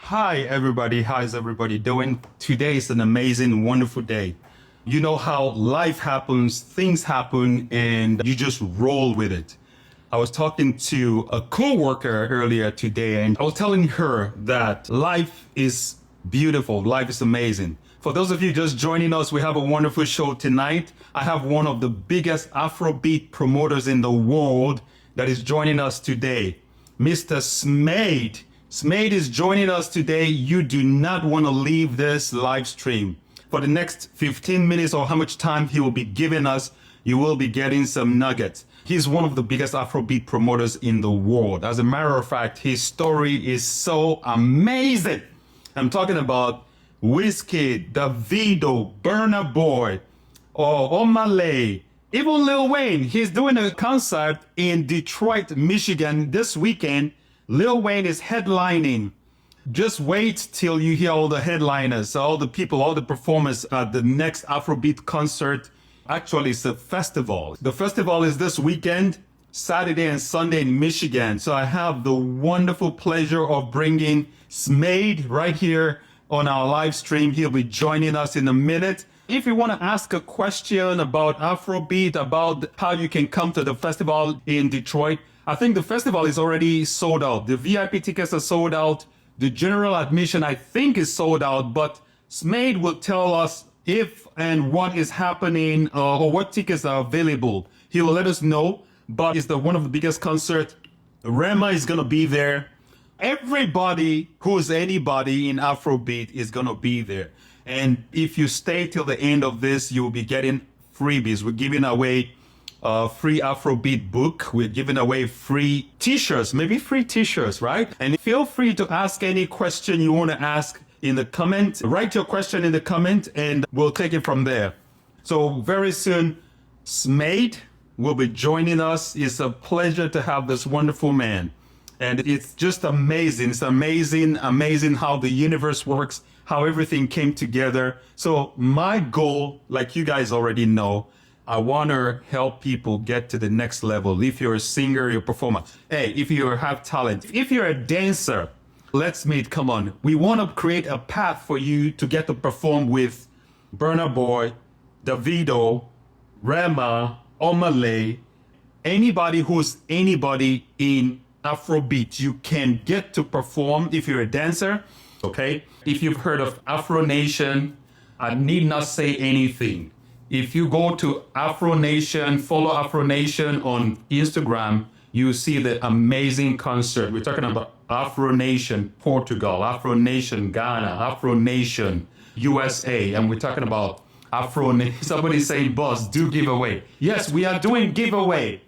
Hi, everybody. How's everybody doing? Today is an amazing, wonderful day. You know how life happens, things happen, and you just roll with it. I was talking to a coworker earlier today, and I was telling her that life is beautiful, life is amazing. For those of you just joining us, we have a wonderful show tonight. I have one of the biggest Afrobeat promoters in the world that is joining us today, Mr. Smade. Smade is joining us today. You do not want to leave this live stream. For the next 15 minutes or how much time he will be giving us, you will be getting some nuggets. He's one of the biggest Afrobeat promoters in the world. As a matter of fact, his story is so amazing. I'm talking about Wizkid, Davido, Burna Boy, Malay, even Lil Wayne. He's doing a concert in Detroit, Michigan this weekend. Lil Wayne is headlining. Just wait till you hear all the headliners, all the people, all the performers at the next Afrobeat concert. Actually, it's a festival. The festival is this weekend, Saturday and Sunday in Michigan. So I have the wonderful pleasure of bringing Smade right here on our live stream. He'll be joining us in a minute. If you want to ask a question about Afrobeat, about how you can come to the festival in Detroit, I think the festival is already sold out. The VIP tickets are sold out. The general admission, I think, is sold out. But Smade will tell us if and what is happening or what tickets are available. He will let us know. But it's one of the biggest concerts. Rema is going to be there. Everybody who's anybody in Afrobeat is going to be there. And if you stay till the end of this, you'll be getting freebies. We're giving away a free Afrobeat book. We're giving away free t-shirts, maybe free t-shirts, right? And feel free to ask any question you want to ask in the comment. Write your question in the comment and we'll take it from there. So very soon, Smade will be joining us. It's a pleasure to have this wonderful man. And it's just amazing. It's amazing how the universe works, how everything came together. So my goal, like you guys already know, I want to help people get to the next level. If you're a singer, you're a performer. Hey, if you have talent, if you're a dancer, let's meet, come on. We want to create a path for you to get to perform with Burna Boy, Davido, Rema, Malay, anybody who's anybody in Afrobeat. You can get to perform if you're a dancer, okay? If you've heard of AfroNation, I need not say anything. If you go to AfroNation, follow AfroNation on Instagram, you see the amazing concert. We're talking about AfroNation Portugal, AfroNation Ghana, AfroNation USA, and we're talking about AfroNation. Somebody saying, boss, do giveaway. Yes, we are doing giveaway.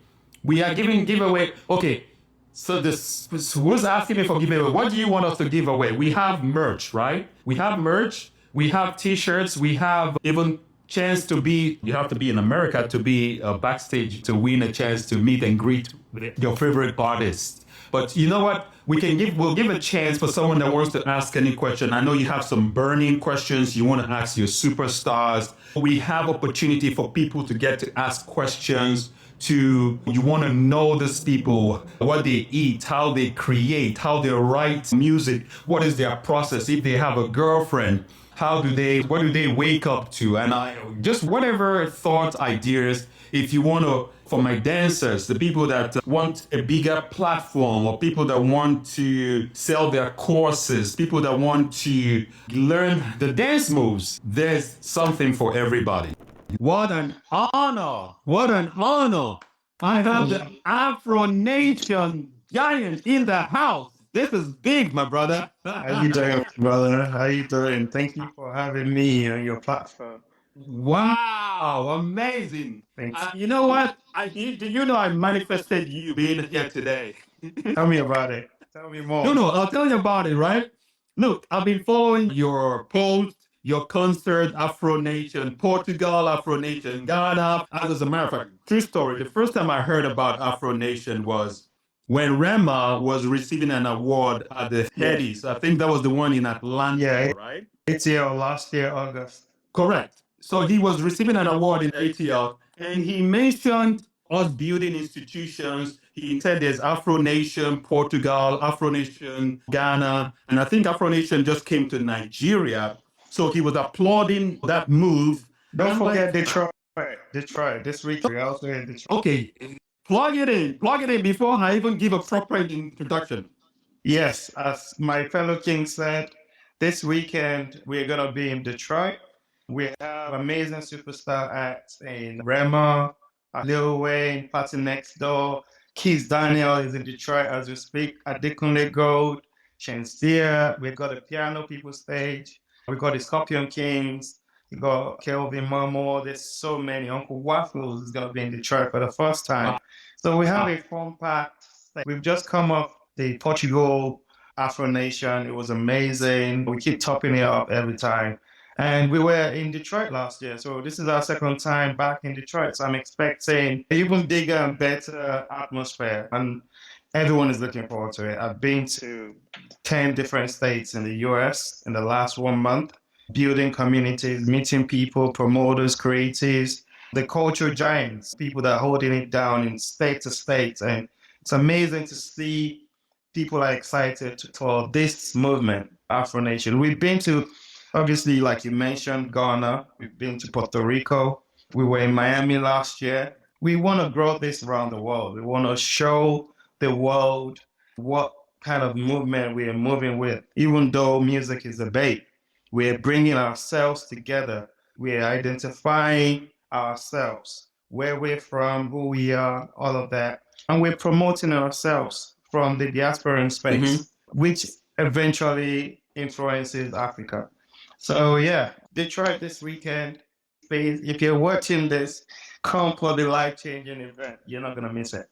We are giving giveaway. Okay, so who's asking me for giveaway? What do you want us to give away? We have merch, right? We have merch. We have t-shirts. We have even chance to be, you have to be in America to be backstage to win a chance to meet and greet your favorite artist. But you know what? We'll give a chance for someone that wants to ask any question. I know you have some burning questions you want to ask your superstars. We have opportunity for people to get to ask questions. You want to know these people, what they eat, how they create, how they write music, what is their process, if they have a girlfriend, what do they wake up to? And just whatever thoughts, ideas, if you want to, for my dancers, the people that want a bigger platform, or people that want to sell their courses, people that want to learn the dance moves, there's something for everybody. What an honor! What an honor! I have the AfroNation giant in the house. This is big, my brother. How you doing, brother? How you doing? Thank you for having me on your platform. Wow, amazing. Thanks. You know what? I manifested you being here today. Tell me about it. Tell me more. No, I'll tell you about it, right? Look, I've been following your post, your concert, AfroNation Portugal, AfroNation Ghana. As a matter of fact, true story, the first time I heard about AfroNation was when Rema was receiving an award at the Headies. I think that was the one in Atlanta, Yeah, right? ATL last year, August. Correct. So he was receiving an award in ATL, and he mentioned us building institutions, He said there's AfroNation Portugal, AfroNation Ghana, and I think AfroNation just came to Nigeria. So he was applauding that move. Don't forget Detroit. Detroit. This week we're also in Detroit. Okay, plug it in before I even give a proper introduction. Yes, as my fellow king said, this weekend we're gonna be in Detroit. We have amazing superstar acts in Rema, Lil Wayne, Party Next Door. Keith Daniel is in Detroit as we speak. Adekunle Gold, Shenseea. We've got the Piano People stage. We've got the Scorpion Kings. We've got Kelvin Momo. There's so many. Uncle Waffles is gonna be in Detroit for the first time. So we have a fun packed. We've just come off the Portugal AfroNation. It was amazing. We keep topping it up every time. And we were in Detroit last year. So this is our second time back in Detroit. So I'm expecting even bigger and better atmosphere. And everyone is looking forward to it. I've been to 10 different states in the US in the last 1 month, building communities, meeting people, promoters, creatives, the culture giants, people that are holding it down in state to state. And it's amazing to see people are excited for this movement, AfroNation. We've been to, obviously, like you mentioned, Ghana. We've been to Puerto Rico. We were in Miami last year. We want to grow this around the world. We want to show the world what kind of movement we are moving with. Even though music is a bait, we're bringing ourselves together. We're identifying ourselves, where we're from, who we are, all of that. And we're promoting ourselves from the diasporan space, which eventually influences Africa. So yeah, Detroit this weekend. Please, if you're watching this, come for the life-changing event. You're not gonna miss it.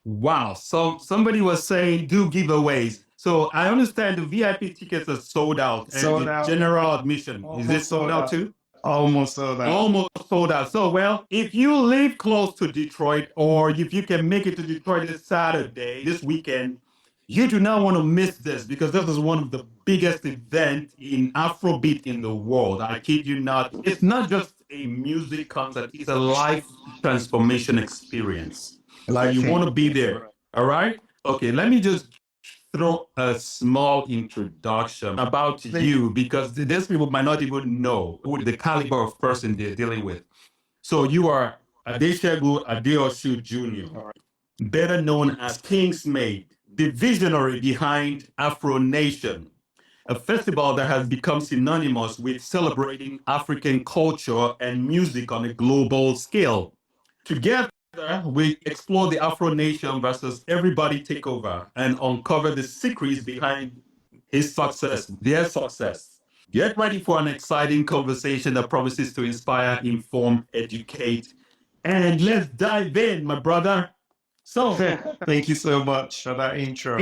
Wow. So somebody was saying do giveaways. So I understand the VIP tickets are sold out. Sold and the out. general admission, is it sold out too? Almost sold out. Almost sold out. So, well, if you live close to Detroit or if you can make it to Detroit this Saturday, this weekend, you do not want to miss this because this is one of the biggest events in Afrobeat in the world. I kid you not. It's not just a music concert, it's a life transformation experience. So you want to be there. All right? Okay, let me just throw a small introduction about you because these people might not even know who the caliber of person they're dealing with. So you are Adesegu Adeosu Jr., better known as King Smade, the visionary behind AfroNation, a festival that has become synonymous with celebrating African culture and music on a global scale. Together, we explore the AfroNation versus everybody takeover and uncover the secrets behind his success, their success. Get ready for an exciting conversation that promises to inspire, inform, educate, and let's dive in, my brother. So, Thank you so much for that intro.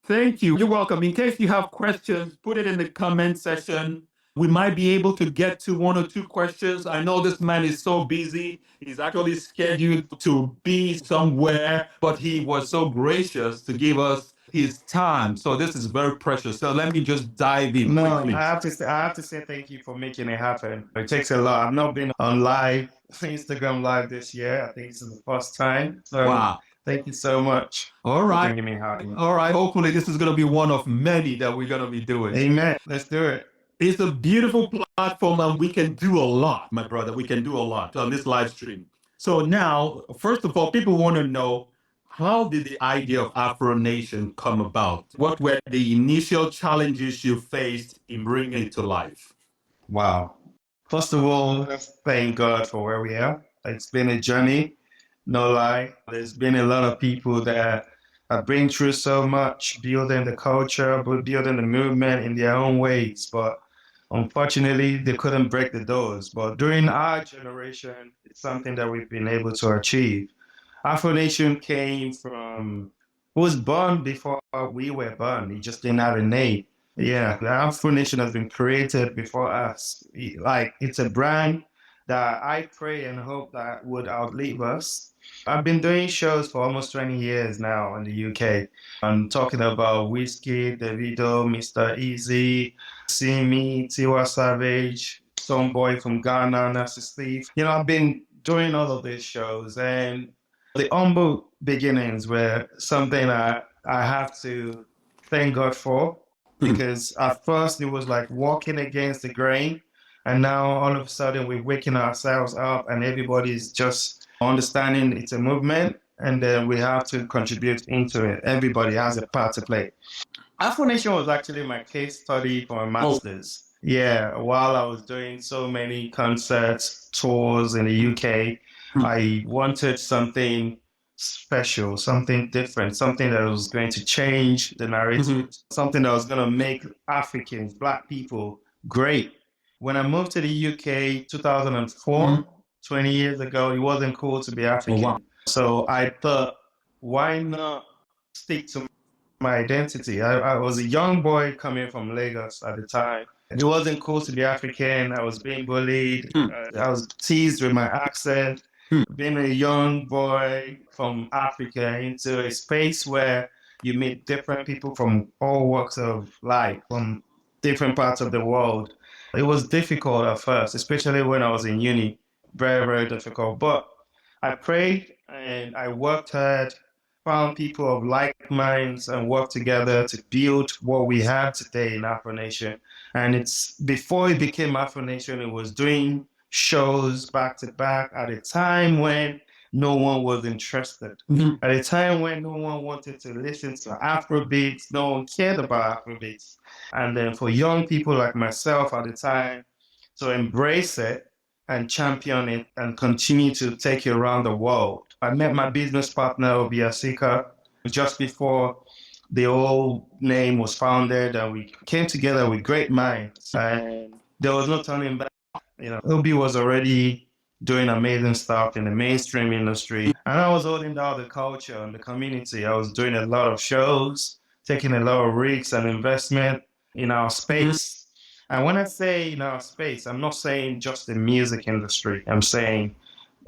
Thank you. You're welcome. In case you have questions, put it in the comment section. We might be able to get to one or two questions. I know this man is so busy. He's actually scheduled to be somewhere, but he was so gracious to give us his time. So this is very precious. So let me just dive in quickly. I have to say thank you for making it happen. It takes a lot. I've not been on live, Instagram live this year. I think this is the first time. So wow. Thank you so much. All right. For all right. Hopefully this is going to be one of many that we're going to be doing. Amen. Let's do it. It's a beautiful platform and we can do a lot, my brother. We can do a lot on this live stream. So now, first of all, people want to know, how did the idea of AfroNation come about? What were the initial challenges you faced in bringing it to life? Wow. First of all, thank God for where we are. It's been a journey, no lie. There's been a lot of people that have been through so much, building the culture, building the movement in their own ways. But unfortunately, they couldn't break the doors. But during our generation, it's something that we've been able to achieve. AfroNation came from, was born before we were born. It just didn't have a name. Yeah, the AfroNation has been created before us. Like, it's a brand that I pray and hope that would outlive us. I've been doing shows for almost 20 years now in the UK. I'm talking about Wizkid, Davido, Mr. Easy, Simi, Tiwa Savage, some boy from Ghana, Nasty Steve. You know, I've been doing all of these shows, and the humble beginnings were something I have to thank God for, because at first it was like walking against the grain. And now all of a sudden we're waking ourselves up and everybody's just understanding it's a movement, and then we have to contribute into it. Everybody has a part to play. AfroNation was actually my case study for a master's. Yeah, while I was doing so many concerts, tours in the UK, I wanted something special, something different, something that was going to change the narrative, something that was going to make Africans, Black people, great. When I moved to the UK 2004, 20 years ago, it wasn't cool to be African. wow. So I thought, why not stick to my identity? I was a young boy coming from Lagos at the time. It wasn't cool to be African. I was being bullied. I was teased with my accent. Being a young boy from Africa into a space where you meet different people from all walks of life, from different parts of the world. It was difficult at first, especially when I was in uni. Very, very difficult. But I prayed and I worked hard, found people of like minds, and worked together to build what we have today in AfroNation. And it's before it became AfroNation, it was doing shows back to back at a time when no one was interested. At a time when no one wanted to listen to Afrobeats, no one cared about Afrobeats. And then for young people like myself at the time to embrace it and champion it and continue to take it around the world. I met my business partner, Obiasika, just before the old name was founded, and we came together with great minds, and there was no turning back. Obi was already doing amazing stuff in the mainstream industry, and I was holding down the culture and the community. I was doing a lot of shows, taking a lot of risks and investment in our space. And when I say in our space, I'm not saying just the music industry. I'm saying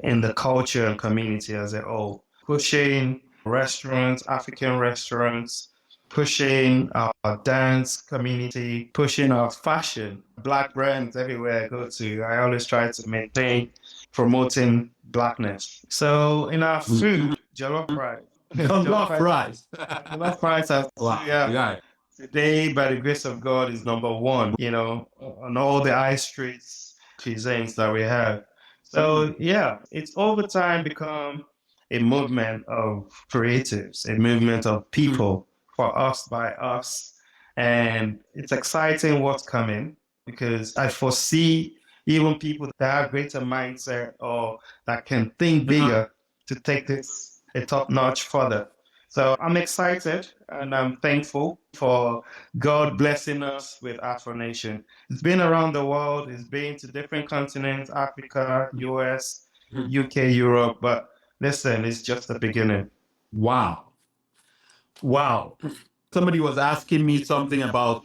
in the culture and community as a whole, pushing restaurants, African restaurants, pushing our dance community, pushing our fashion, Black brands everywhere I go to. I always try to maintain promoting Blackness. So in our food, jollof rice. Jollof rice. Jollof rice, Wow. yeah. Today, by the grace of God, is number one, on all the high streets cuisines that we have. So yeah, it's over time become a movement of creatives, a movement of people for us by us. And it's exciting what's coming, because I foresee even people that have greater mindset or that can think bigger to take this a top notch further. So I'm excited and I'm thankful for God blessing us with AfroNation. It's been around the world, it's been to different continents, Africa, US, UK, Europe, but listen, it's just the beginning. Wow. Wow. Somebody was asking me something about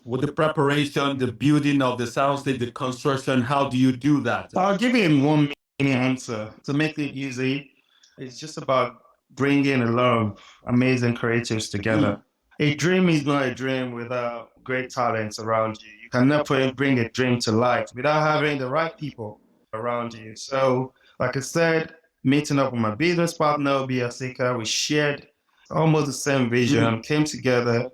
with the preparation, the building of the soundstage, the construction. How do you do that? I'll give you one mini answer to make it easy. It's just about bringing a lot of amazing creatives together. A dream is not a dream without great talents around you. You cannot bring a dream to life without having the right people around you. So, like I said, meeting up with my business partner, Biasika, we shared almost the same vision, came together,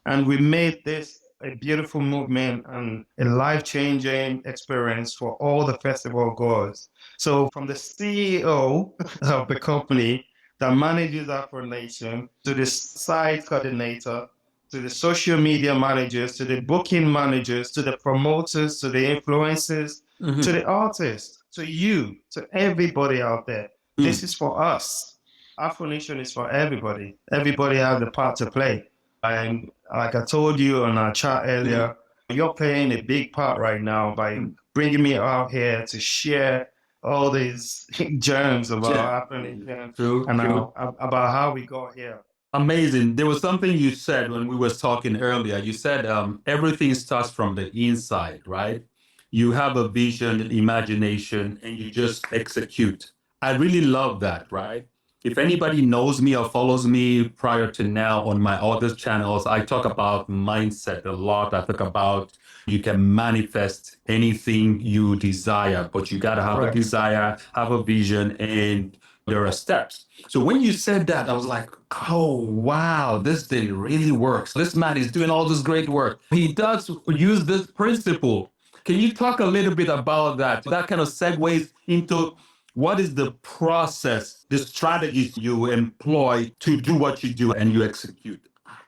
and we made this a beautiful movement and a life-changing experience for all the festival goers. So from the CEO of the company that manages AfroNation, to the site coordinator, to the social media managers, to the booking managers, to the promoters, to the influencers, to the artists, to you, to everybody out there. This is for us. AfroNation is for everybody. Everybody has a part to play. And like I told you on our chat earlier, you're playing a big part right now by bringing me out here to share all these germs about AfroNation and about how we got here. Amazing. There was something you said when we were talking earlier. You said everything starts from the inside, right? You have a vision, an imagination, and you just execute. I really love that, right? If anybody knows me or follows me prior to now on my other channels, I talk about mindset a lot. I talk about you can manifest anything you desire, but you got to have a desire, have a vision, and There are steps. So when you said that, I was like, oh, wow, this thing really works. This man is doing all this great work. He does use this principle. Can you talk a little bit about that? That kind of segues into what is the process, the strategies you employ to do what you do and you execute?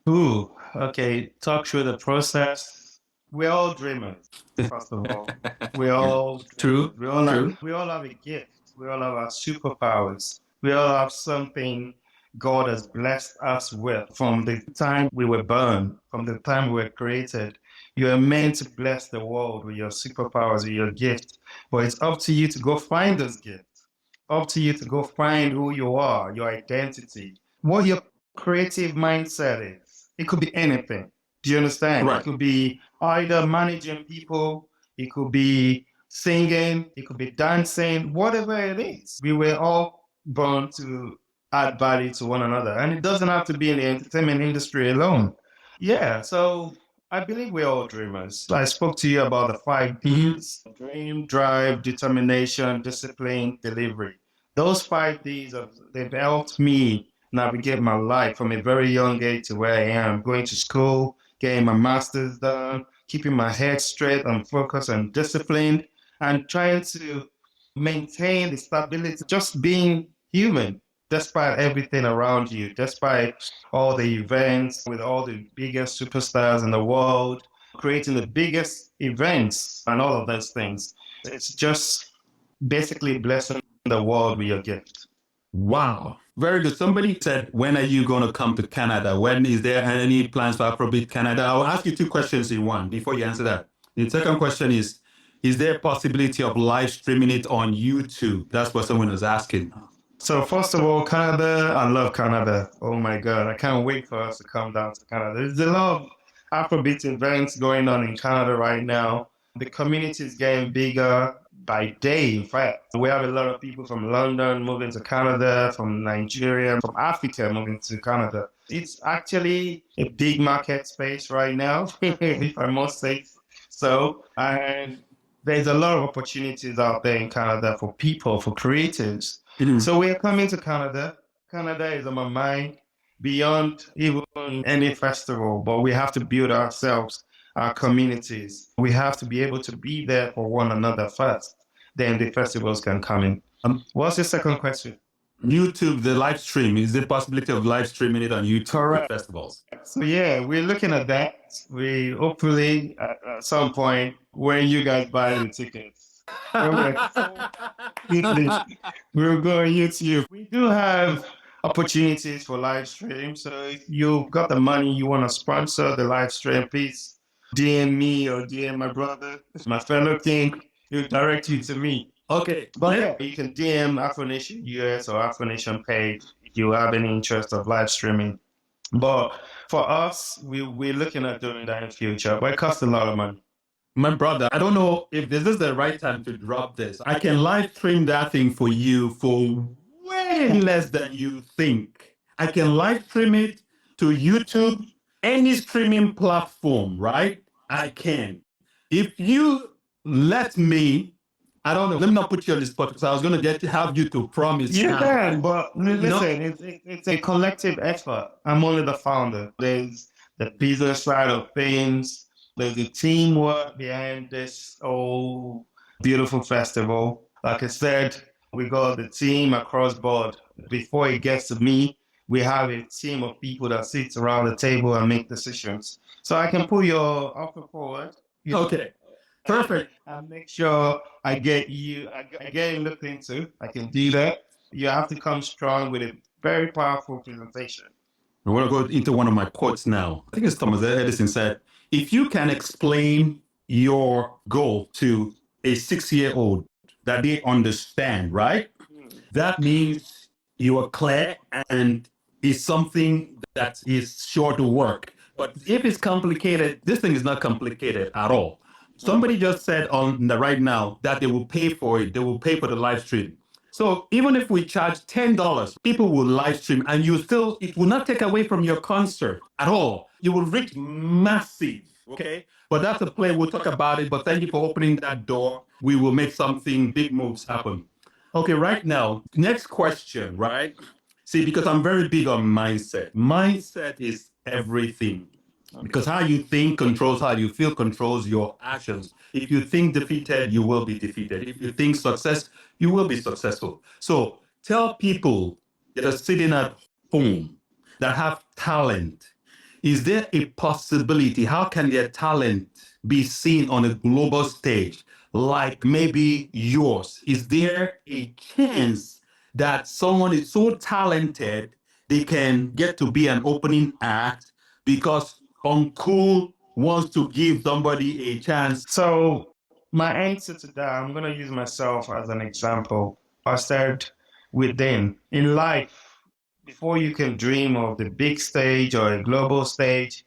Ooh, okay. Talk through the process. We're all dreamers, first of all. We're all True, true. we all have a gift. We all have our superpowers. We all have something God has blessed us with from the time we were born, from the time we were created. You are meant to bless the world with your superpowers, with your gift. But it's up to you to go find those gifts. Up to you to go find who you are, your identity, what your creative mindset is. It could be anything. Do you understand? Right. It could be either managing people, it could be singing, it could be dancing, whatever it is. We were all born to add value to one another. And it doesn't have to be in the entertainment industry alone. Yeah, so I believe we're all dreamers. I spoke to you about the 5 Ds: dream, drive, determination, discipline, delivery. Those 5 Ds, they've helped me navigate my life from a very young age to where I am, going to school, getting my master's done, keeping my head straight and focused and disciplined, and trying to maintain the stability, just being human, despite everything around you, despite all the events with all the biggest superstars in the world, creating the biggest events and all of those things. It's just basically blessing the world with your gift. Wow. Very good. Somebody said, when are you going to come to Canada? When is there any plans for Afrobeat Canada? I'll ask you two questions in one before you answer that. The second question is there a possibility of live streaming it on YouTube? That's what someone is asking. So first of all, Canada, I love Canada. Oh my God, I can't wait for us to come down to Canada. There's a lot of Afrobeat events going on in Canada right now. The community is getting bigger by day, in fact. We have a lot of people from London moving to Canada, from Nigeria, from Africa moving to Canada. It's actually a big market space right now, if I must say so. And there's a lot of opportunities out there in Canada for people, for creatives. So we're coming to Canada. Canada is on my mind beyond even any festival, but we have to build ourselves, our communities. We have to be able to be there for one another first. Then the festivals can come in. What's the second question? YouTube, the live stream, is there a possibility of live streaming it on YouTube Correct. for festivals? So yeah, we're looking at that. We hopefully at some point when you guys buy the tickets, we'll go on YouTube. We do have opportunities for live stream. So if you've got the money, you want to sponsor the live stream, please DM me or DM my brother, my fellow king. He'll direct you to me. Okay. But yeah, you can DM AfroNation US or AfroNation page if you have any interest of live streaming. But for us, we're looking at doing that in the future, but it costs a lot of money. My brother, I don't know if this is the right time to drop this. I can live stream that thing for you for way less than you think. I can live stream it to YouTube, any streaming platform, right? I can. If you let me, I don't know, let me not put you on the spot because I was going to have you to promise. You now. can, but listen, it's a collective effort. I'm only the founder. There's the business side of things. There's the teamwork behind this whole beautiful festival. Like I said, we got the team across board. Before it gets to me, we have a team of people that sits around the table and make decisions. So I can put your offer forward. Okay. Perfect. And make sure I get you looked into. I can do that. You have to come strong with a very powerful presentation. I want to go into one of my quotes now. I think it's Thomas Edison said, if you can explain your goal to a 6-year-old that they understand, right? That means you are clear and it's something that is sure to work. But if it's complicated, this thing is not complicated at all. Somebody just said on the right now that they will pay for it. They will pay for the live stream. So even if we charge $10, people will live stream and it will not take away from your concert at all. You will reach massive, okay? But that's a play. We'll talk about it. But thank you for opening that door. We will make something, big moves happen. Okay, right now, next question, right? See, because I'm very big on mindset. Mindset is everything. Because how you think controls how you feel, controls your actions. If you think defeated, you will be defeated. If you think success, you will be successful. So tell people that are sitting at home that have talent, is there a possibility? How can their talent be seen on a global stage, like maybe yours? Is there a chance that someone is so talented they can get to be an opening act because Uncle wants to give somebody a chance? So my answer to that, I'm going to use myself as an example. I said within in life, before you can dream of the big stage or a global stage,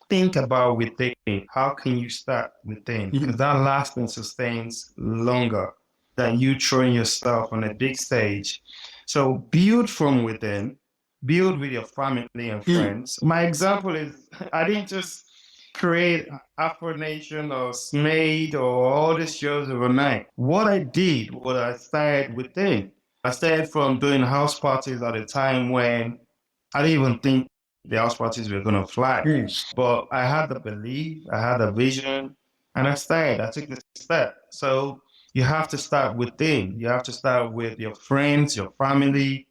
think about within. How can you start within? Because that lasts and sustains longer than you throwing yourself on a big stage. So build from within, build with your family and friends. My example is I didn't just create AfroNation or Smade or all these shows overnight. What I did was I started within. I started from doing house parties at a time when I didn't even think the house parties were going to fly. But I had the belief, I had a vision, and I started. I took the step. So you have to start within. You have to start with your friends, your family,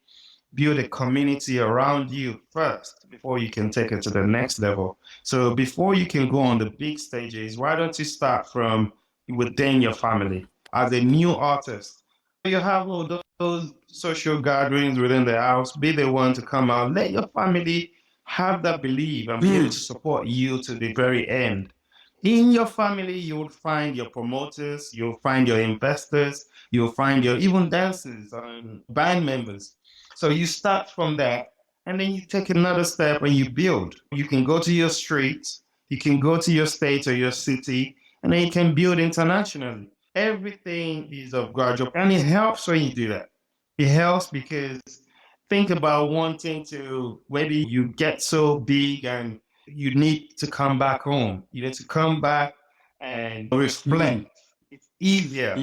build a community around you first before you can take it to the next level. So before you can go on the big stages, why don't you start from within your family as a new artist? You have all those social gatherings within the house, be the one to come out, let your family have that belief and be able to support you to the very end. In your family, you'll find your promoters, you'll find your investors, you'll find your even dancers and band members. So you start from that and then you take another step and you build. You can go to your streets, you can go to your state or your city, and then you can build internationally. Everything is of gradual, and it helps when you do that. It helps because think about wanting to, maybe you get so big and you need to come back home. You need to come back and reflect. It's easier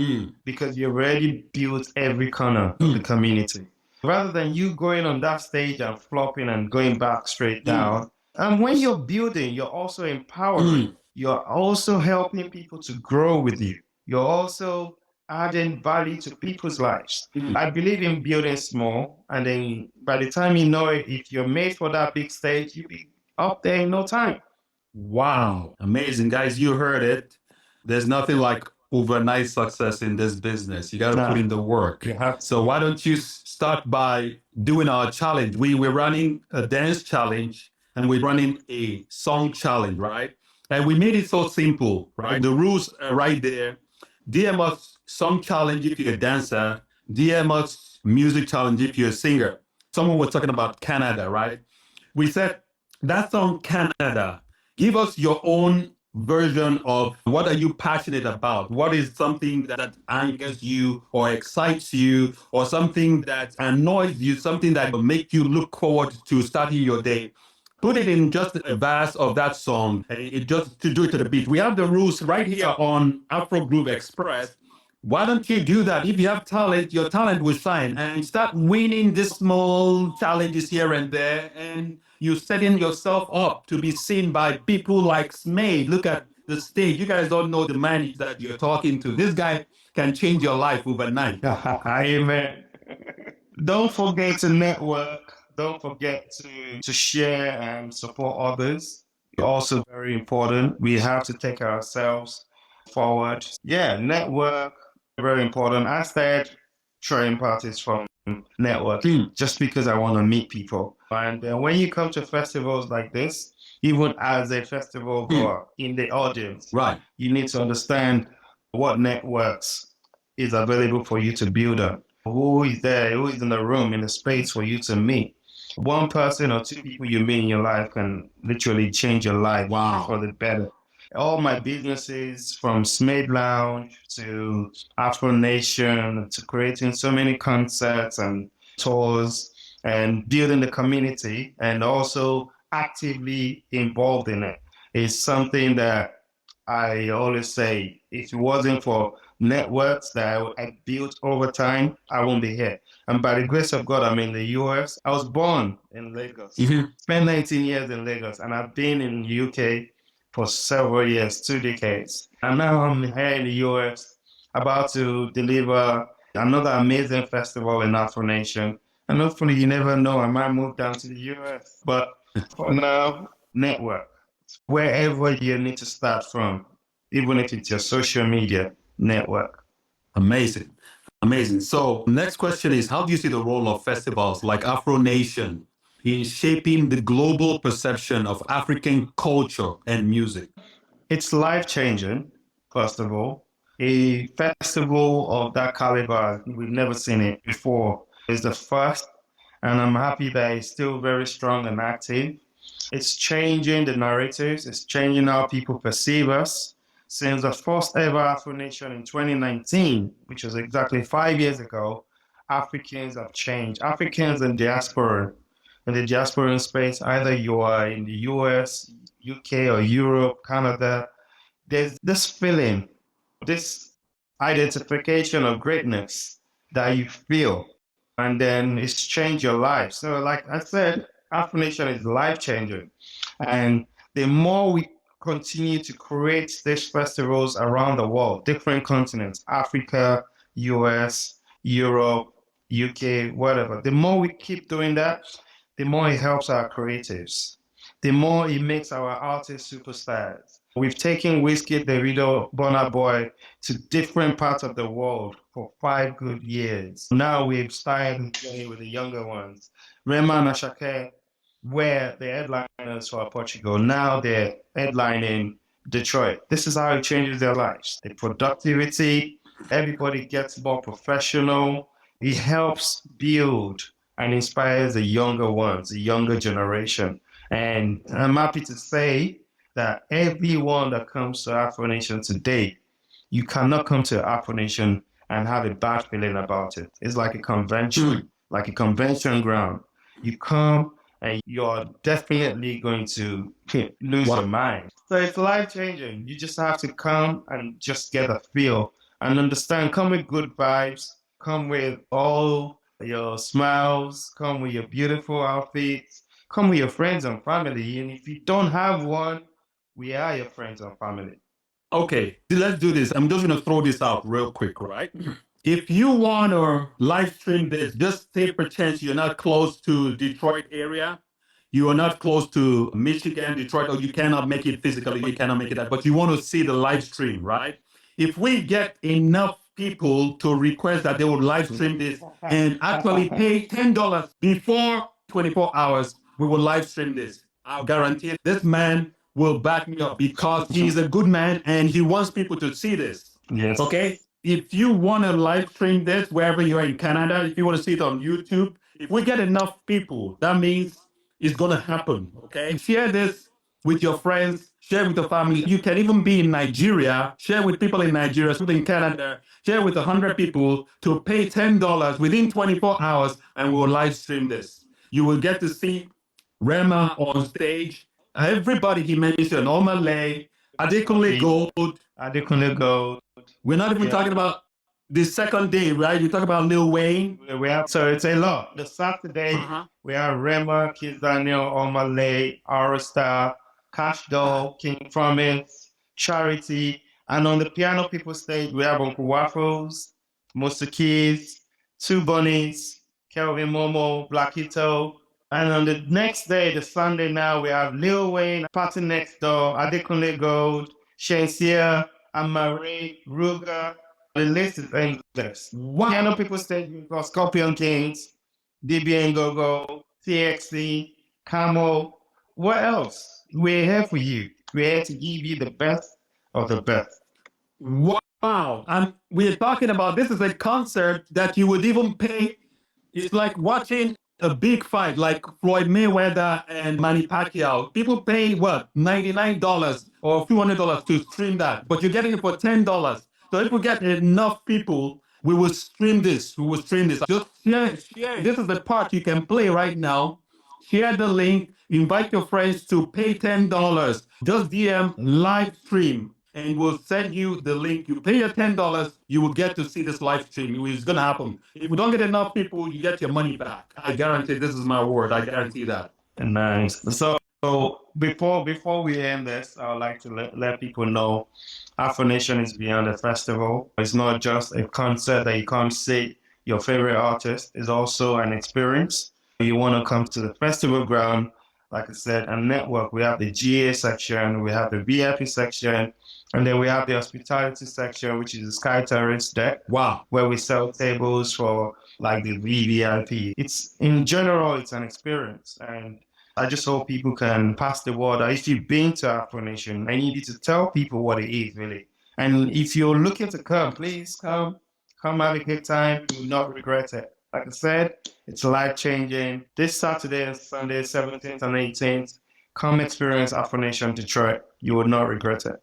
because you've already built every corner of the community. Rather than you going on that stage and flopping and going back straight down. And when you're building, you're also empowering. You're also helping people to grow with you. You're also adding value to people's lives. I believe in building small, and then by the time you know it, if you're made for that big stage, you'll be up there in no time. Wow. Amazing. Guys, you heard it. There's nothing like overnight success in this business. You got to put in the work. So why don't you start by doing our challenge? We're running a dance challenge and we're running a song challenge, right? And we made it so simple, right? The rules are right there. DM us song challenge if you're a dancer. DM us music challenge if you're a singer. Someone was talking about Canada, right? We said, that's on Canada. Give us your own version of what are you passionate about? What is something that angers you or excites you or something that annoys you, something that will make you look forward to starting your day? Put it in just a verse of that song, it just to do it to the beat. We have the rules right here on Afro Groove Express. Why don't you do that? If you have talent, your talent will shine and start winning these small challenges here and there. And you're setting yourself up to be seen by people like Smade. Look at the stage. You guys don't know the man that you're talking to. This guy can change your life overnight. Amen. Don't forget to network. Don't forget to share and support others. Also very important. We have to take ourselves forward. Yeah, network, very important. I started throwing parties from networking just because I want to meet people. And when you come to festivals like this, even as a festival goer in the audience, Right. you need to understand what networks is available for you to build up. Who is there? Who is in the room, in the space for you to meet? One person or two people you meet in your life can literally change your life for the better. All my businesses, from Smade Lounge to AfroNation to creating so many concerts and tours and building the community and also actively involved in it, is something that I always say if it wasn't for networks that I built over time, I won't be here. And by the grace of God, I'm in the US. I was born in Lagos, spent 19 years in Lagos, and I've been in the UK for several years, 2 decades. And now I'm here in the US, about to deliver another amazing festival in AfroNation. And hopefully, you never know, I might move down to the US. But for now, network wherever you need to start from, even if it's your social media network. Amazing. Amazing. So, next question is, how do you see the role of festivals like AfroNation in shaping the global perception of African culture and music? It's life changing, first of all. A festival of that caliber, we've never seen it before, is the first, and I'm happy that it's still very strong and active. It's changing the narratives, it's changing how people perceive us. Since the first ever Afro Nation in 2019, which was exactly 5 years ago, Africans have changed. Africans in the diasporan space, either you are in the US, UK, or Europe, Canada, there's this feeling, this identification of greatness that you feel, and then it's changed your life. So, like I said, AfroNation is life changing. And the more we continue to create these festivals around the world, different continents, Africa, US, Europe, UK, whatever, the more we keep doing that, the more it helps our creatives, the more it makes our artists superstars. We've taken Wizkid, Davido, Burna Boy to different parts of the world for 5 good years. Now we've started journey with the younger ones. Rema and Ashake were the headliners for Portugal. Now they're headlining Detroit. This is how it changes their lives. The productivity, everybody gets more professional. It helps build and inspires the younger ones, the younger generation. And I'm happy to say that everyone that comes to AfroNation today, you cannot come to AfroNation and have a bad feeling about it. It's like a convention, like a convention ground. You come and you're definitely going to lose your mind. So it's life changing. You just have to come and just get a feel and understand. Come with good vibes, come with all your smiles, come with your beautiful outfits, come with your friends and family. And if you don't have one, we are your friends and family. Okay, let's do this. I'm just going to throw this out real quick, right? If you want to live stream this, just say per chance you're not close to Detroit area, you are not close to Michigan, Detroit, or you cannot make it physically, you cannot make it that, but you want to see the live stream, right? If we get enough people to request that they would live stream this and actually pay $10 before 24 hours, we will live stream this. I'll guarantee this man will back me up because he's a good man and he wants people to see this. Yes. Okay? If you want to live stream this wherever you are in Canada, if you want to see it on YouTube, if we get enough people, that means it's going to happen. Okay? Share this with your friends, share with your family. You can even be in Nigeria, share with people in Nigeria, in Canada, share with 100 people to pay $10 within 24 hours and we'll live stream this. You will get to see Rema on stage. Everybody he mentioned, Omalay, Adekunle Gold. Adekunle Gold. We're not even talking about the second day, right? You talk about Lil Wayne. So it's a lot. The Saturday, we have Rema, Kid Daniel, Omalay, Aurostar, Cash Doll, King Promise, Charity. And on the piano people stage, we have Uncle Waffles, Musta Keys, Two Bunnies, Kelvin Momo, Blackito. And on the next day, the Sunday now, we have Lil Wayne, Party Next Door, Adekunle Gold, Shensia, Amare, Ruga. The list is endless. Wow. Piano people stage, we've got Scorpion Kings, DBN Gogo, TXC, Camo. What else? We're here for you. We're here to give you the best of the best. Wow. And we're talking about this is a concert that you would even pay. It's like watching a big fight like Floyd Mayweather and Manny Pacquiao. People pay what, $99 or $200 to stream that, but you're getting it for $10. So if we get enough people, we will stream this. We will stream this. Just share. This is the part you can play right now. Share the link. Invite your friends to pay $10. Just DM live stream. and we'll send you the link. You pay your $10, you will get to see this live stream. It's going to happen. If we don't get enough people, you get your money back. I guarantee. This is my word. I guarantee that. Nice. So before we end this, I would like to let people know AfroNation is beyond a festival. It's not just a concert that you come see your favorite artist. It's also an experience. You want to come to the festival ground, like I said, and network. We have the GA section, we have the VIP section, and then we have the hospitality section, which is the Sky Terrace deck. Wow. Where we sell tables for like the VVIP. It's in general, it's an experience. And I just hope people can pass the word. If you've been to AfroNation, I need you to tell people what it is, really. And if you're looking to come, please come have a good time. You will not regret it. Like I said, it's life-changing. This Saturday and Sunday, 17th and 18th, come experience AfroNation Detroit. You will not regret it.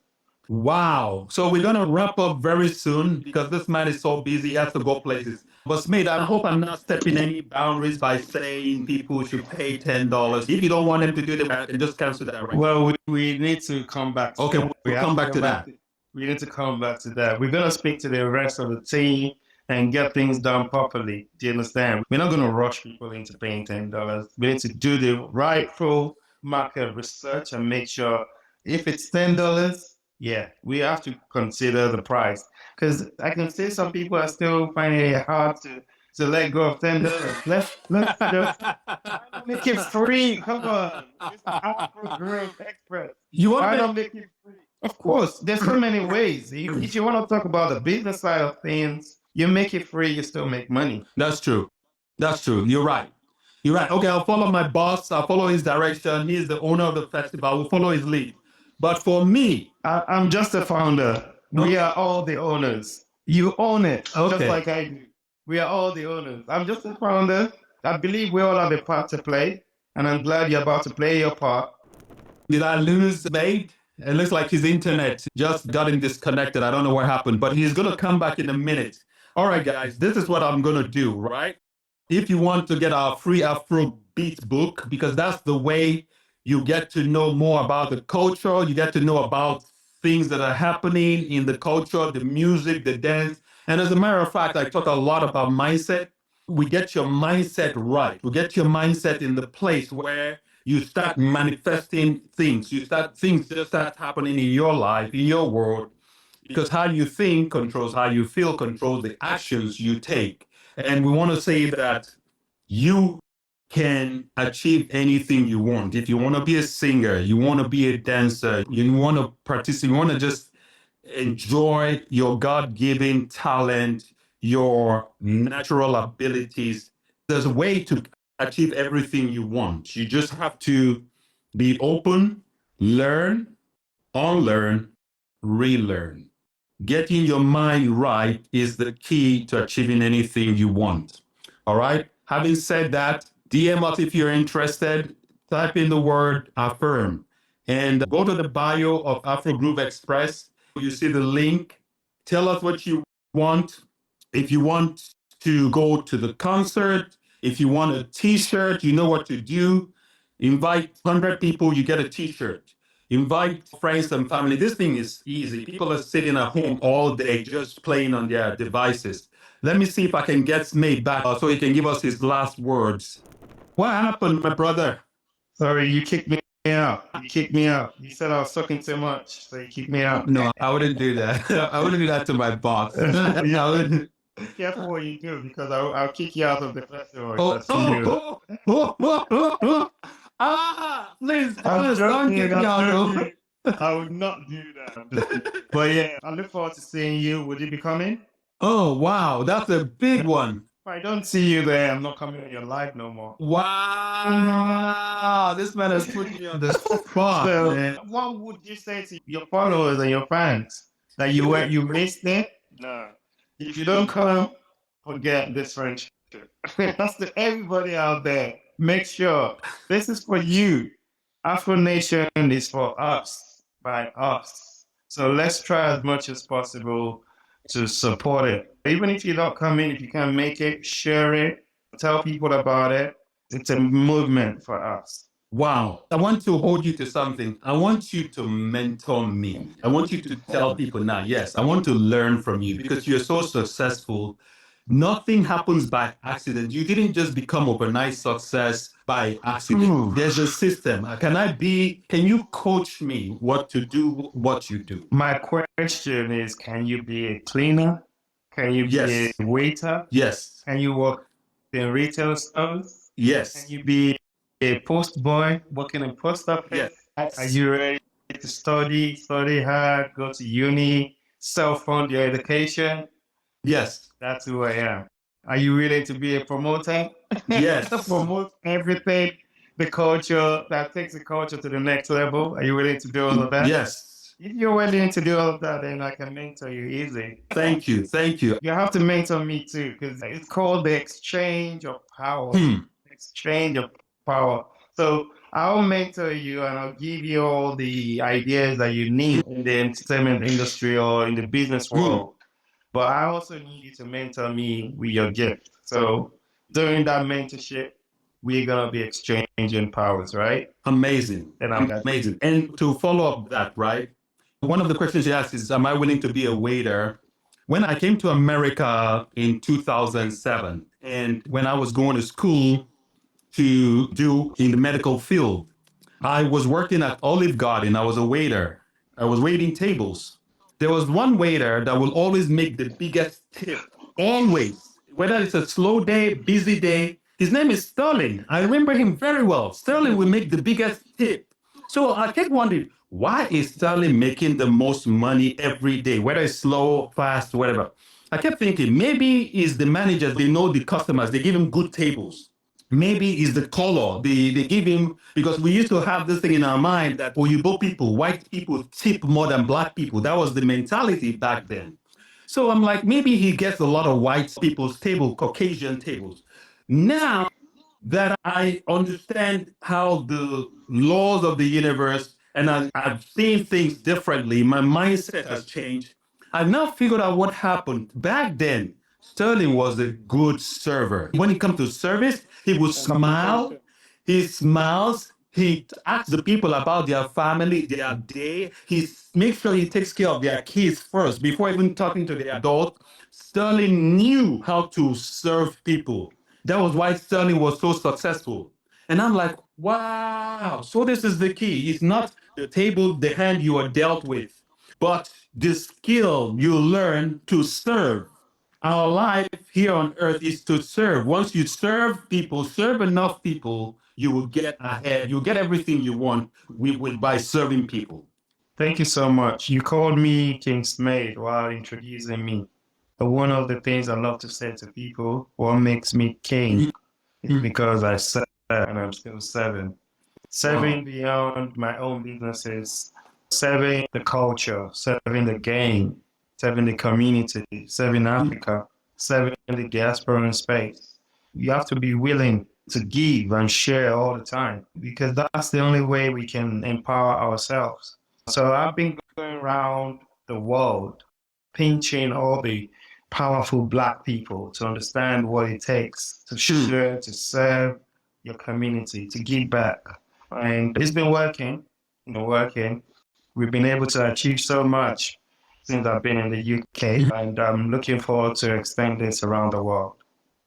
Wow. So we're going to wrap up very soon because this man is so busy. He has to go places. But Smade, I hope I'm not stepping any boundaries by saying people should pay $10. If you don't want them to do that, then just cancel that right. Well, we need to come back to okay, that. we'll come back to that. We need to come back to that. We're going to speak to the rest of the team and get things done properly. Do you understand? We're not going to rush people into paying $10. We need to do the rightful market research and make sure if it's $10, yeah, we have to consider the price. Because I can see some people are still finding it hard to let go of $10. Let's just make it free. Come on. It's Afro Growth Express. Why not make it free? Of course, there's so many ways. If you want to talk about the business side of things, you make it free, you still make money. That's true. That's true. You're right. You're right. Okay, I'll follow my boss. I'll follow his direction. He's the owner of the festival. We'll follow his lead. But for me, I'm just a founder. We are all the owners. You own it, just like I do. We are all the owners. I'm just a founder. I believe we all have a part to play, and I'm glad you're about to play your part. Did I lose Smade? It looks like his internet just got him disconnected. I don't know what happened, but he's going to come back in a minute. All right, guys, this is what I'm going to do, right? If you want to get our free Afrobeat book, because that's the way you get to know more about the culture, you get to know about things that are happening in the culture, the music, the dance. And as a matter of fact, I talk a lot about mindset. We get your mindset right. We get your mindset in the place where you start manifesting things. Things just start happening in your life, in your world, because how you think controls how you feel, controls the actions you take. And we want to say that you can achieve anything you want. If you want to be a singer, you want to be a dancer, you want to participate, you want to just enjoy your God-given talent, your natural abilities. There's a way to achieve everything you want. You just have to be open, learn, unlearn, relearn. Getting your mind right is the key to achieving anything you want. All right? Having said that, DM us if you're interested. Type in the word affirm and go to the bio of Afro Groove Express. You see the link. Tell us what you want. If you want to go to the concert, if you want a t-shirt, you know what to do. Invite 100 people, you get a t-shirt. Invite friends and family. This thing is easy. People are sitting at home all day just playing on their devices. Let me see if I can get Smade back so he can give us his last words. What happened, my brother? Sorry, you kicked me out. You kicked me out. You said I was talking too much, so you kicked me out. No, I wouldn't do that. I wouldn't do that to my boss. I wouldn't. Be careful what you do because I'll kick you out of the festival. Please, I'm don't kick me out. I would not do that. But yeah, I look forward to seeing you. Would you be coming? Oh, wow. That's a big one. If I don't see you there, I'm not coming on your live no more. Wow. This man has put me on the spot. So, what would you say to your followers and your fans? That you missed it? No. If you don't come, forget this friendship. That's to everybody out there. Make sure this is for you. AfroNation is for us, by us. So let's try as much as possible to support it. Even if you don't come in, if you can't make it, share it, tell people about it. It's a movement for us. Wow. I want to hold you to something. I want you to mentor me. I want you to tell people now, yes, I want to learn from you because you're so successful. Nothing happens by accident. You didn't just become overnight success by accident. Ooh. There's a system. Can you coach me what to do, what you do? My question is, can you be a cleaner? Can you be Yes. a waiter? Yes. Can you work in retail stores? Can Yes. you be a post boy working in post office? Yes. Are you ready to study hard, go to uni, self-fund your education? Yes. That's who I am. Are you willing to be a promoter? Yes. Promote everything, the culture that takes the culture to the next level. Are you willing to do all of that? Yes. If you're willing to do all of that, then I can mentor you easy. Thank you. Thank you. You have to mentor me too, because it's called the exchange of power. Exchange of power. So I'll mentor you and I'll give you all the ideas that you need in the entertainment industry or in the business world. But I also need you to mentor me with your gift. So during that mentorship, we're gonna be exchanging powers, right? Amazing. And I'm Amazing. And to follow up that, right? One of the questions you asked is, am I willing to be a waiter? When I came to America in 2007, and when I was going to school to do in the medical field, I was working at Olive Garden. I was a waiter. I was waiting tables. There was one waiter that will always make the biggest tip, always, whether it's a slow day, busy day. His name is Sterling. I remember him very well. Sterling will make the biggest tip. So I kept wondering, why is Sterling making the most money every day, whether it's slow, fast, whatever? I kept thinking, maybe it's the managers, they know the customers, they give him good tables. Maybe it's the color they give him, because we used to have this thing in our mind that Oyibo people, white people tip more than black people. That was the mentality back then. So I'm like, maybe he gets a lot of white people's table, Caucasian tables. Now that I understand how the laws of the universe and I've seen things differently, my mindset has changed. I've now figured out what happened. Back then, Sterling was a good server. When it comes to service, he would smile. He smiles. He asks the people about their family, their day. He makes sure he takes care of their kids first before even talking to the adult. Sterling knew how to serve people. That was why Sterling was so successful. And I'm like, wow. So this is the key. It's not the table, the hand you are dealt with, but the skill you learn to serve. Our life here on earth is to serve. Once you serve people, serve enough people, you will get ahead. You'll get everything you want by serving people. Thank you so much. You called me King Smade while introducing me. But one of the things I love to say to people, what makes me king is because I serve and I'm still serving. Serving beyond my own businesses, serving the culture, serving the game, serving the community, serving Africa, serving the diaspora space. You have to be willing to give and share all the time because that's the only way we can empower ourselves. So I've been going around the world, pinching all the powerful Black people to understand what it takes to share, to serve your community, to give back. And it's been working. We've been able to achieve so much since I've been in the UK, and I'm looking forward to extend this around the world.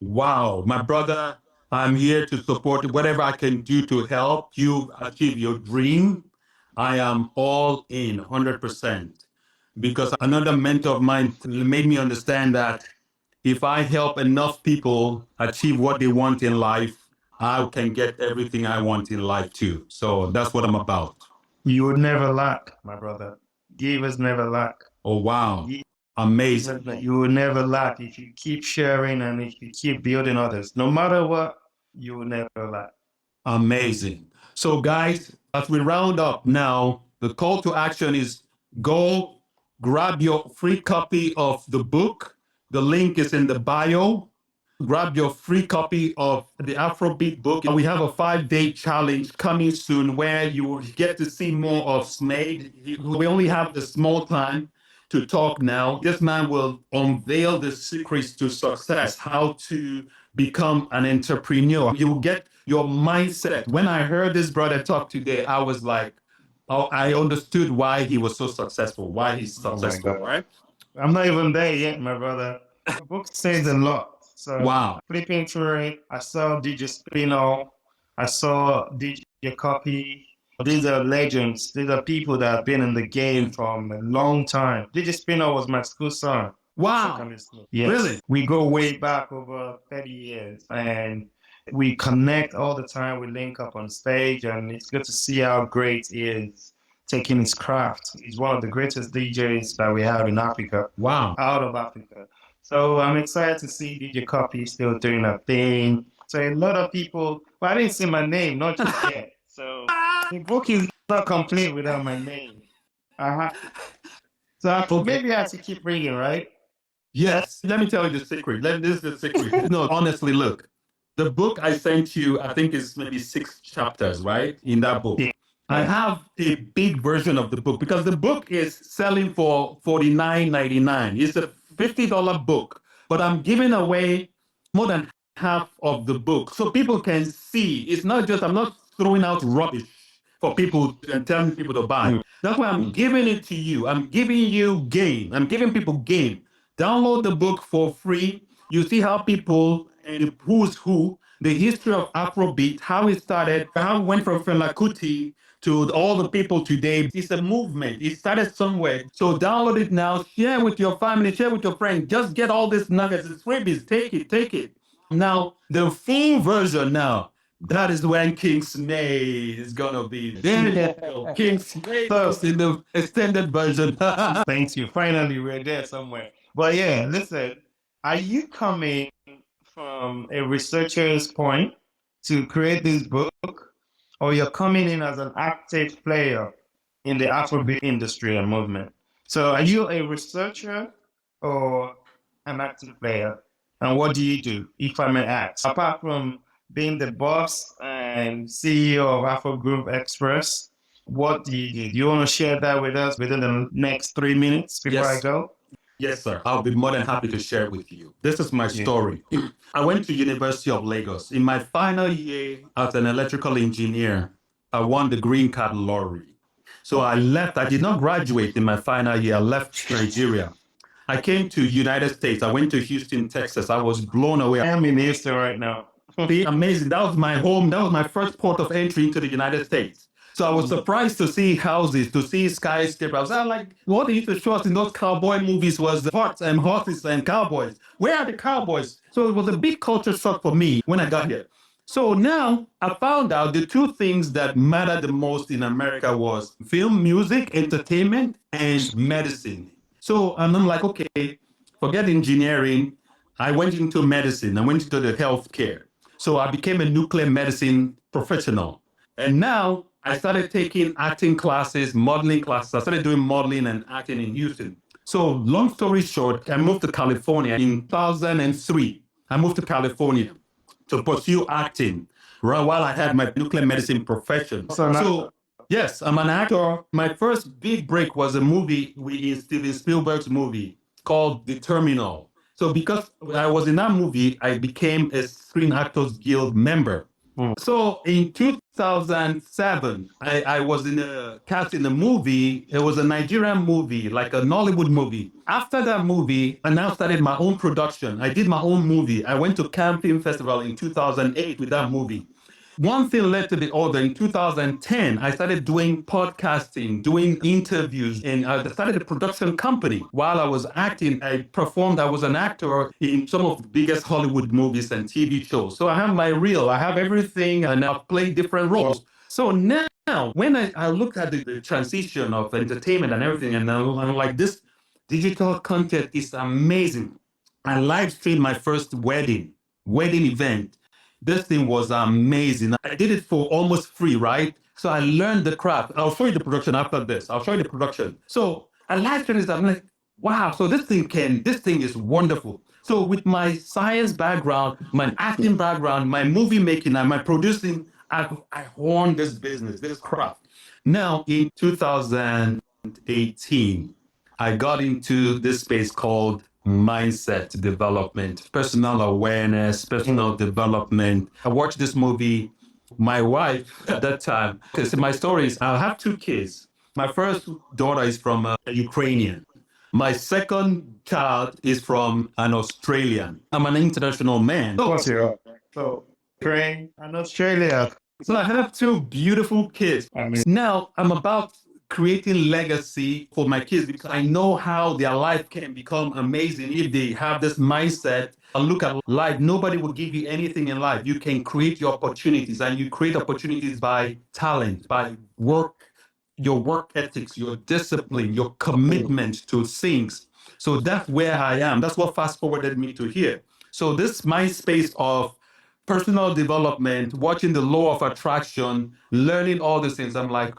Wow, my brother, I'm here to support whatever I can do to help you achieve your dream. I am all in 100%, because another mentor of mine made me understand that if I help enough people achieve what they want in life, I can get everything I want in life too. So that's what I'm about. You would never lack, my brother. Givers never lack. Oh, wow. Amazing. You will never lack if you keep sharing and if you keep building others. No matter what, you will never lack. Amazing. So, guys, as we round up now, the call to action is go grab your free copy of the book. The link is in the bio. Grab your free copy of the Afrobeat book. We have a 5-day challenge coming soon where you will get to see more of Smade. We only have the small time to talk now. This man will unveil the secrets to success, how to become an entrepreneur. You will get your mindset. When I heard this brother talk today, I was like, oh, I understood why he was so successful, why he's Oh my successful, God. right? I'm not even there yet, my brother. The book says a lot. So Wow. flipping through it, I saw DJ Spino, I saw DJ Copy. These are legends. These are people that have been in the game from a long time. DJ Spino was my school son. Wow. Secondary school. Yes. Really? We go way back over 30 years and we connect all the time. We link up on stage and it's good to see how great he is taking his craft. He's one of the greatest DJs that we have in Africa, Wow. out of Africa. So I'm excited to see DJ Copy still doing a thing. So a lot of people, well, I didn't see my name, not just yet. So the book is not complete without my name. So maybe I have to keep reading, right? Yes. Let me tell you the secret. This is the secret. No, honestly, look, the book I sent you, I think is maybe 6 chapters, right? In that book. Yeah. I have a big version of the book because the book is selling for $49.99. It's a $50 book, but I'm giving away more than half of the book so people can see. It's not just, I'm not throwing out rubbish for people and telling people to buy. That's why I'm giving it to you. I'm giving you game. I'm giving people game. Download the book for free. You see how people and who's who, the history of Afrobeat, how it started, how it went from Fela Kuti to all the people today. It's a movement. It started somewhere. So download it now, share with your family, share with your friends. Just get all these nuggets. It's freebies. Take it, take it. Now, the full version now, that is when King Smade is gonna be there. King Smade is in the extended version. Thank you. Finally, we're there somewhere. But yeah, listen, are you coming from a researcher's point to create this book, or you're coming in as an active player in the Afrobeat industry and movement? So are you a researcher or an active player? And what do you do, if I may ask? Apart from being the boss and CEO of Afro Group Express, what do you do? Do you want to share that with us within the next 3 minutes before I go? Yes, sir. I'll be more than happy to share with you. This is my story. I went to University of Lagos. In my final year as an electrical engineer, I won the green card lottery. So I left. I did not graduate in my final year. I left Nigeria. I came to United States. I went to Houston, Texas. I was blown away. I am in Houston right now. Amazing. That was my home. That was my first port of entry into the United States. So I was surprised to see houses, to see skyscrapers. I was like, what they used to show us in those cowboy movies was horses and cowboys. Where are the cowboys? So it was a big culture shock for me when I got here. So now I found out the 2 things that matter the most in America was film, music, entertainment, and medicine. So and I'm like, okay, forget engineering. I went into medicine. I went into the healthcare. So I became a nuclear medicine professional. And now I started taking acting classes, modeling classes. I started doing modeling and acting in Houston. So long story short, I moved to California in 2003. I moved to California to pursue acting while I had my nuclear medicine profession. So yes, I'm an actor. My first big break was a movie in Steven Spielberg's movie called The Terminal. So because I was in that movie, I became a Screen Actors Guild member. So in 2007, I was in a cast in a movie. It was a Nigerian movie, like a Nollywood movie. After that movie, I now started my own production. I did my own movie. I went to Cannes Film Festival in 2008 with that movie. One thing led to the other. In 2010, I started doing podcasting, doing interviews, and I started a production company. While I was acting, I performed, I was an actor in some of the biggest Hollywood movies and TV shows. So I have my reel, I have everything, and I've played different roles. So now, when I look at the transition of entertainment and everything, and I'm like, this digital content is amazing. I live streamed my first wedding event. This thing was amazing. I did it for almost free, right? So I learned the craft. I'll show you the production after this. I'll show you the production. So I live streamed this. I'm like, wow. So this thing is wonderful. So with my science background, my acting background, my movie making, and my producing, I honed this business, this craft. Now in 2018, I got into this space called mindset development, personal awareness, personal development. I watched this movie. My wife at that time, because my story is I have two kids. My first daughter is from a Ukrainian. My second child is from an Australian. I'm an international man. Of course you are. So, Ukraine and Australia. So I have two beautiful kids. I mean, Now I'm about creating legacy for my kids because I know how their life can become amazing if they have this mindset and look at life. Nobody will give you anything in life. You can create your opportunities, and you create opportunities by talent, by work, your work ethics, your discipline, your commitment to things. So that's where I am. That's what fast forwarded me to here. So this mind space of personal development, watching the law of attraction, learning all these things. I'm like,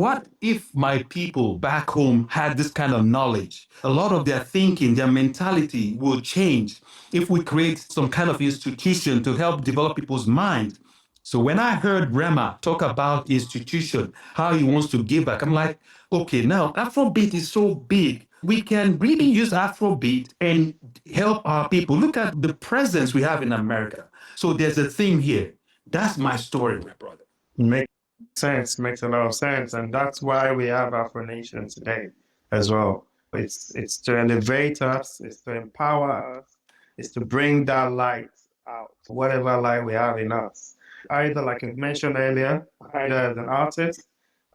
what if my people back home had this kind of knowledge? A lot of their thinking, their mentality will change if we create some kind of institution to help develop people's mind. So when I heard Rema talk about institution, how he wants to give back, I'm like, okay, now Afrobeat is so big. We can really use Afrobeat and help our people. Look at the presence we have in America. So there's a theme here. That's my story, my brother. makes sense, makes a lot of sense. And that's why we have AfroNation today as well. It's to elevate us, it's to empower us, it's to bring that light out, whatever light we have in us. Either, like I mentioned earlier, either as an artist,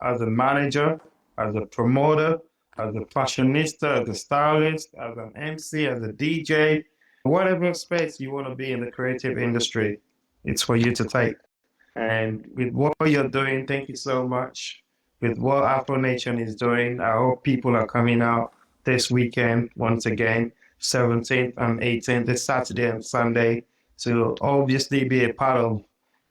as a manager, as a promoter, as a fashionista, as a stylist, as an MC, as a DJ, whatever space you want to be in the creative industry, it's for you to take. And with what you're doing, thank you so much. With what AfroNation is doing, I hope people are coming out this weekend once again, 17th and 18th, this Saturday and Sunday, to obviously be a part of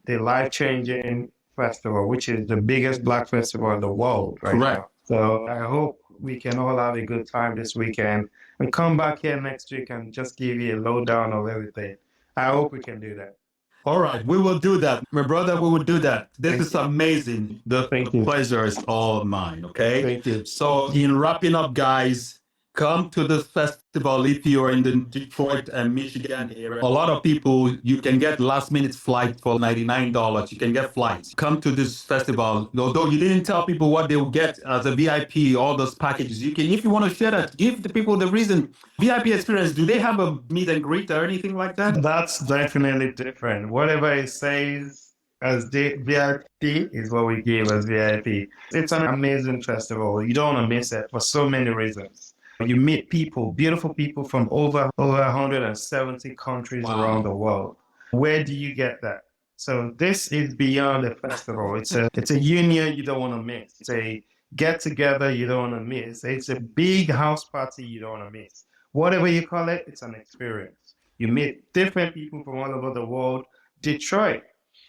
the life-changing festival, which is the biggest Black festival in the world right Correct. now. So I hope we can all have a good time this weekend and come back here next week and just give you a lowdown of everything. I hope we can do that. All right, we will do that. My brother, we will do that. This is amazing. The Thank you. pleasure is all mine, okay? Thank you. So in wrapping up, guys, come to this festival if you're in the Detroit and Michigan area. A lot of people, you can get last minute flight for $99. You can get flights. Come to this festival. Although you didn't tell people what they will get as a VIP, all those packages. You can, if you want to share that, give the people the reason. VIP experience, do they have a meet and greet or anything like that? That's definitely different. Whatever it says as the VIP is what we give as VIP. It's an amazing festival. You don't want to miss it for so many reasons. You meet people, beautiful people from over 170 countries around the world. Where do you get that? So this is beyond a festival. It's a union you don't want to miss. It's a get together you don't want to miss. It's a big house party you don't want to miss. Whatever you call it, it's an experience. You meet different people from all over the world. Detroit,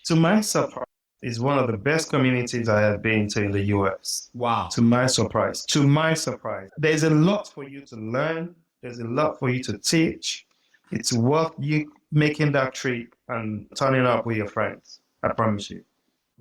to my surprise, is one of the best communities I have been to in the US. Wow. To my surprise. There's a lot for you to learn. There's a lot for you to teach. It's worth you making that trip and turning up with your friends. I promise you.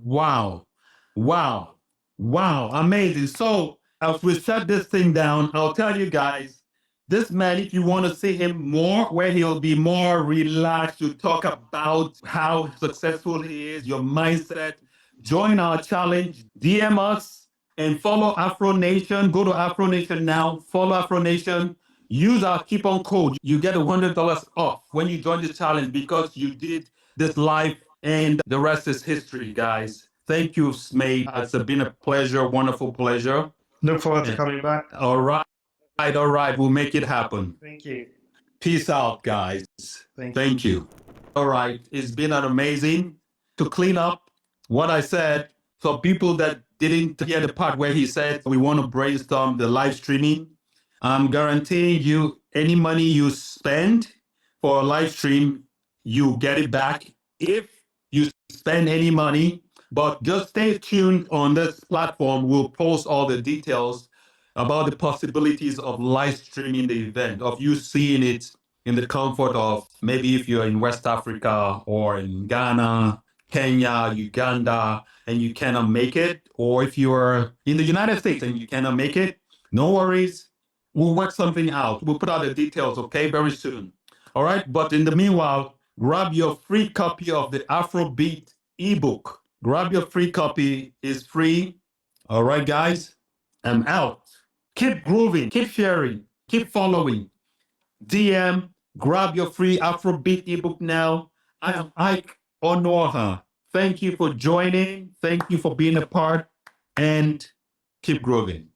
Wow. Wow. Wow. Amazing. So as we shut this thing down, I'll tell you guys, this man, if you want to see him more, where he'll be more relaxed to talk about how successful he is, your mindset, join our challenge, DM us and follow AfroNation. Go to AfroNation now, follow AfroNation. Use our coupon code. You get $100 off when you join this challenge because you did this live, and the rest is history, guys. Thank you, Smade. It's been a pleasure, wonderful pleasure. Look forward to coming back. All right. All right, we'll make it happen. Thank you. Peace out, guys. Thank you. All right, it's been an amazing. To clean up what I said, for people that didn't hear the part where he said we want to brainstorm the live streaming, I'm guaranteeing you any money you spend for a live stream, you get it back if you spend any money. But just stay tuned on this platform. We'll post all the details about the possibilities of live streaming the event, of you seeing it in the comfort of maybe if you're in West Africa or in Ghana, Kenya, Uganda, and you cannot make it, or if you're in the United States and you cannot make it, no worries. We'll work something out. We'll put out the details, okay, very soon. All right. But in the meanwhile, grab your free copy of the Afrobeat ebook. Grab your free copy. It's free. All right, guys. I'm out. Keep grooving, keep sharing, keep following. DM, grab your free Afrobeat ebook now. I am Ike Onoha. Thank you for joining. Thank you for being a part, and keep grooving.